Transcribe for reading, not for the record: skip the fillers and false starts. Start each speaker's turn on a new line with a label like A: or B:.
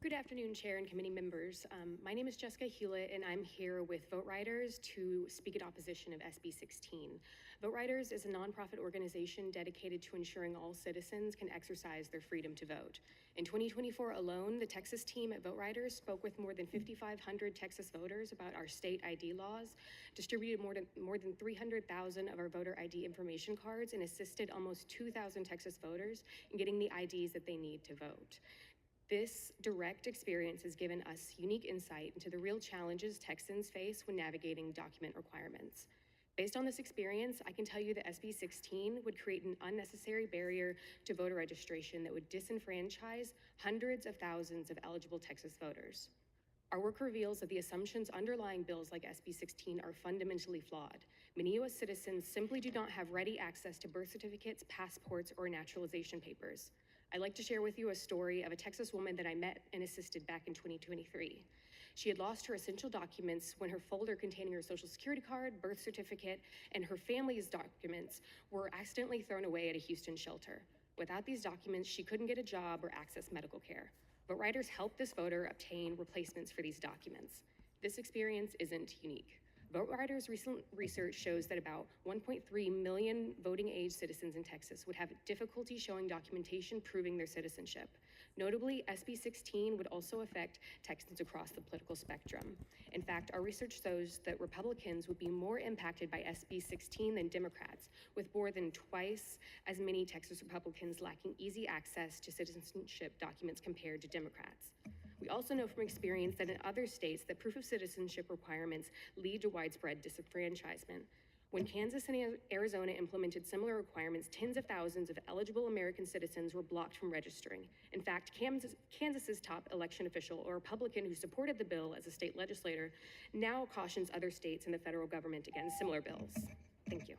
A: Good afternoon, Chair and committee members. My name is Jessica Hewlett, and I'm here with Vote Riders to speak in opposition of SB 16. Vote Riders is a nonprofit organization dedicated to ensuring all citizens can exercise their freedom to vote. In 2024 alone, the Texas team at Vote Riders spoke with more than 5,500 Texas voters about our state ID laws, distributed more than 300,000 of our voter ID information cards, and assisted almost 2,000 Texas voters in getting the IDs that they need to vote. This direct experience has given us unique insight into the real challenges Texans face when navigating document requirements. Based on this experience, I can tell you that SB 16 would create an unnecessary barrier to voter registration that would disenfranchise hundreds of thousands of eligible Texas voters. Our work reveals that the assumptions underlying bills like SB 16 are fundamentally flawed. Many U.S. citizens simply do not have ready access to birth certificates, passports, or naturalization papers. I'd like to share with you a story of a Texas woman that I met and assisted back in 2023. She had lost her essential documents when her folder containing her Social Security card, birth certificate, and her family's documents were accidentally thrown away at a Houston shelter. Without these documents, she couldn't get a job or access medical care. Vote Riders helped this voter obtain replacements for these documents. This experience isn't unique. Vote Riders' recent research shows that about 1.3 million voting-age citizens in Texas would have difficulty showing documentation proving their citizenship. Notably, SB 16 would also affect Texans across the political spectrum. In fact, our research shows that Republicans would be more impacted by SB 16 than Democrats, with more than twice as many Texas Republicans lacking easy access to citizenship documents compared to Democrats. We also know from experience that in other states that proof of citizenship requirements lead to widespread disenfranchisement. When Kansas and Arizona implemented similar requirements, tens of thousands of eligible American citizens were blocked from registering. In fact, Kansas's top election official, a Republican who supported the bill as a state legislator, now cautions other states and the federal government against similar bills. Thank you.